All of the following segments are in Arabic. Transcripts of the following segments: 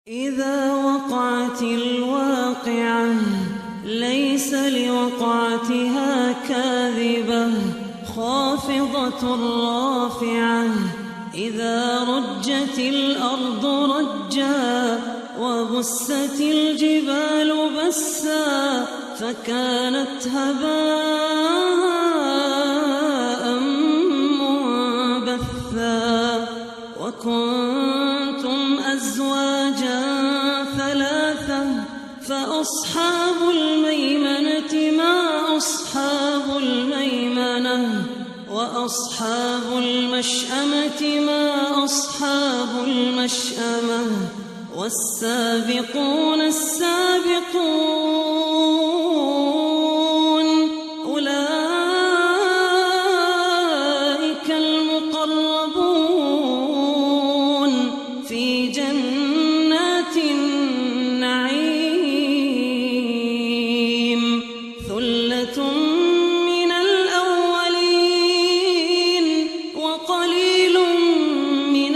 إذا وقعت الواقعة ليس لوقعتها كاذبة خافضة رافعة إذا رجت الأرض رجا وبست الجبال بسا فكانت هباء منبثا وكنتم أزواجا ثلاثة فأصحاب الميمنة ما أصحاب الميمنة وأصحاب المشأمة ما أصحاب المشأمة والسابقون السابقون أولئك المقربون في جنات النعيم ثلة من الأولين وقليل من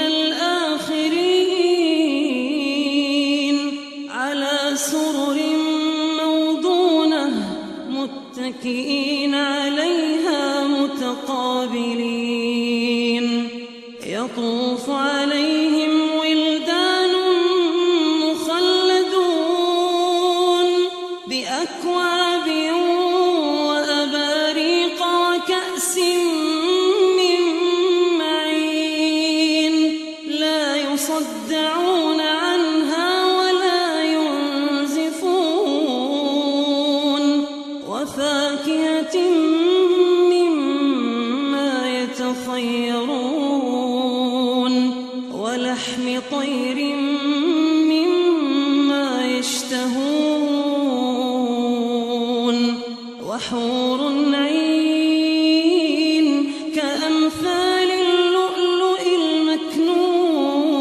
الآخرين على سرر موضونة متكئين عليها متقابلين يطوف عليهم ولدان مخلدون بأكواب وأباريق وكأس من معين لا يصدعون عنها ولا ينزفون وفاكهة مما يتخيرون ولحم طير مما يشتهون وحور عين كأمثال اللؤلؤ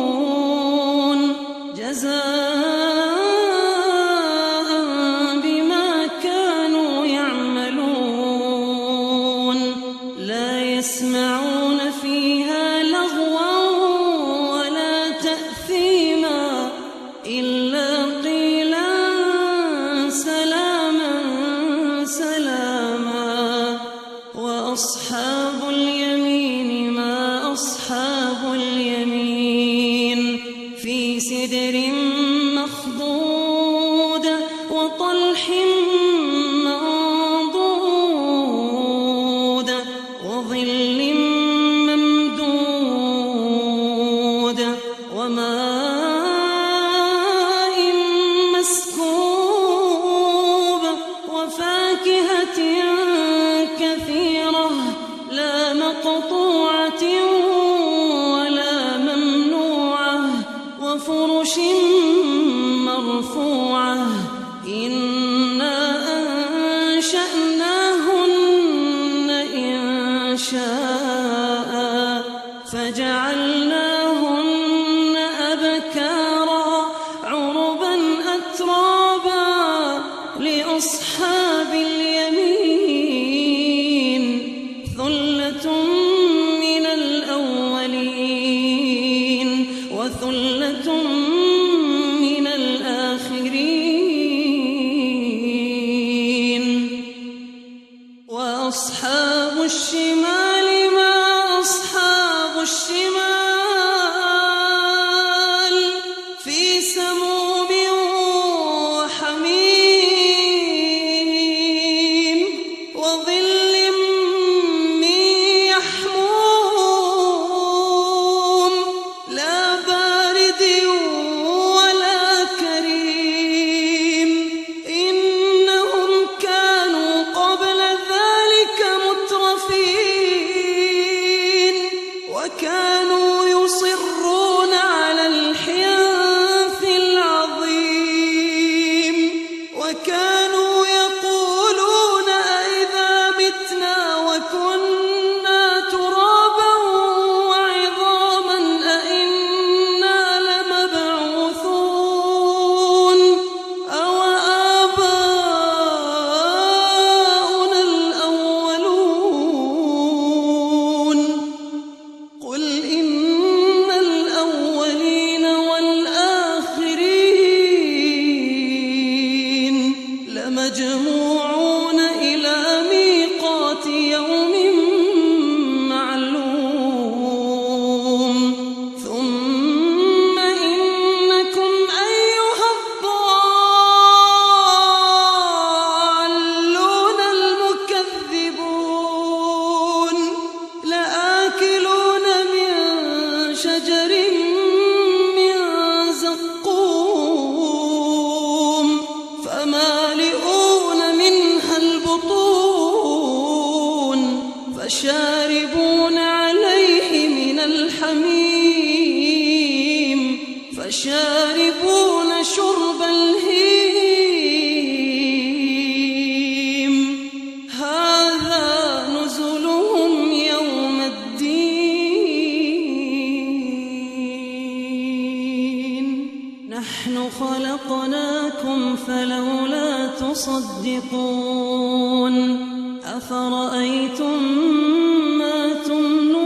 المكنون جزاء بما كانوا يعملون لا يسمعون فيها لغوا ولا تأثيما إلا قيلا سلاما سلاما وأصحاب اليمين ما أصحاب اليمين في سدر مخضود وطلح منضود وظل ممدود وماء مسكوب وفاكهة كثيرة لا مقطوعة ولا ممنوعة وفرش مرفوعة إنا أنشأناهن إنشاء فجعلناهن أبكارا عربا أترابا لأصحاب اليمين ثلة من الأولين وثلة من الآخرين وأصحاب الشمال ما أصحاب الشمال في سموم وحميم وظل من يحموم لا بارد ولا كريم إنهم كانوا قبل ذلك مترفين وكانوا يصرون على الحنث العظيم فشاربون شرب الهيم هذا نزلهم يوم الدين نحن خلقناكم فلولا تصدقون أفرأيتم ما تمنون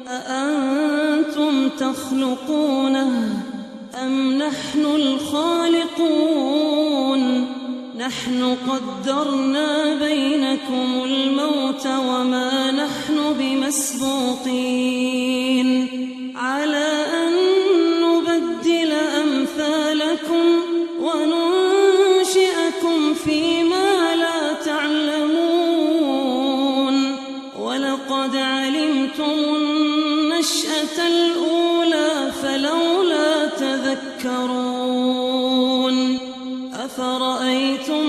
أأنتم تخلقونه أم نحن الخالقون نحن قدرنا بينكم الموت وما نحن بمسبوقين على أن نبدل أمثالكم وننشئكم فيما لا تعلمون ولقد علمتم النشأة الأولى فلولا تذكرون أفرأيتم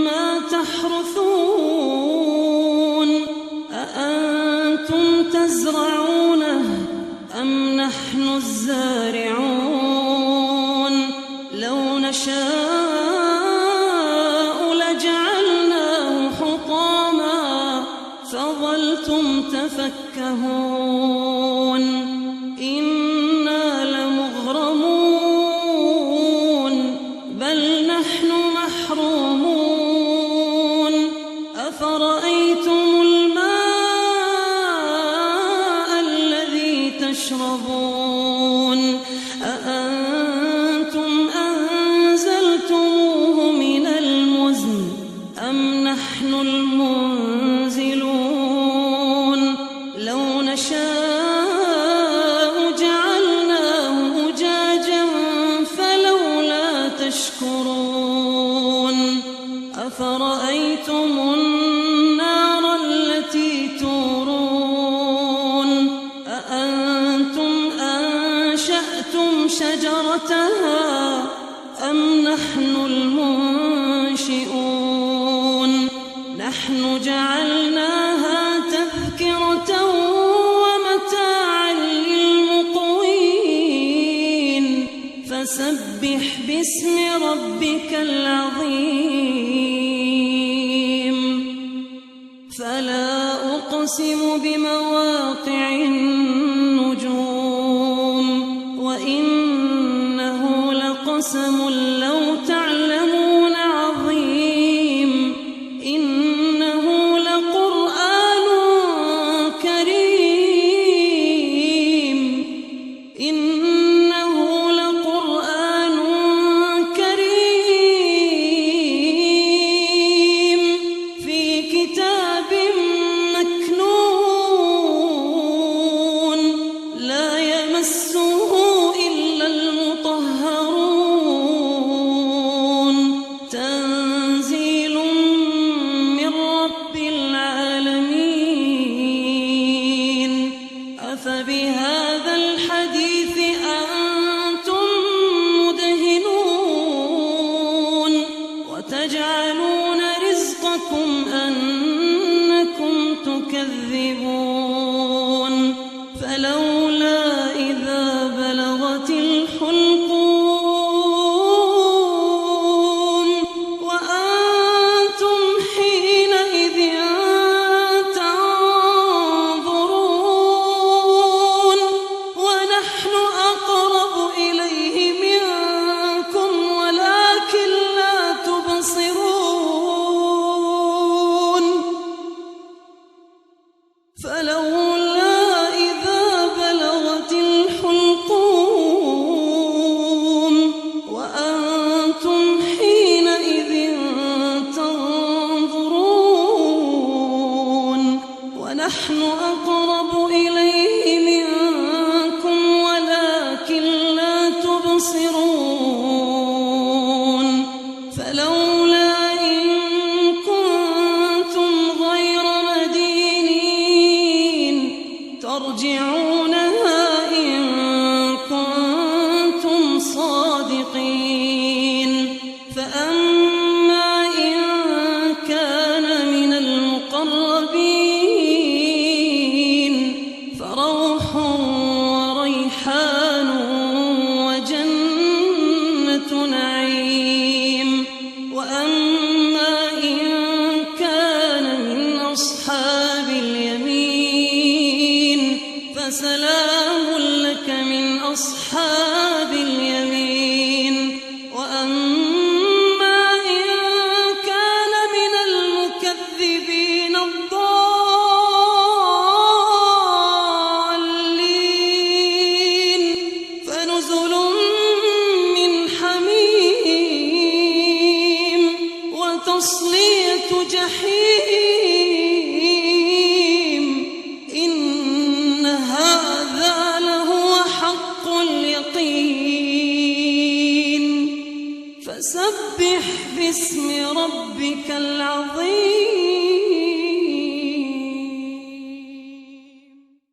ما تحرثون أأنتم تزرعونه أم نحن الزارعون لو نشاء لجعلناه حطاما فظلتم تفكهون إنا لمغرمون بل نحن محرومون أفرأيتم الماء الذي تشربون أأنتم أنزلتموه من المزن أم نحن المنزلون لو نشاء جعلناه أجاجا فلولا تشكرون أفرأيتم النار التي تورون أأنتم أنشأتم شجرتها أم نحن المنشئون نحن جعلناها تذكرة ومتاعا للمقوين فسبح باسم ربك العظيم فلا أقسم بمواقع النجوم وإنه لقسم لو تعلمون عظيم إنه لقرآن كريم إنه لقرآن كريم في كتاب مكنون لا يمسه إلا المطهرون تصلية جحيم إن هذا لهو حق اليقين فسبح باسم ربك العظيم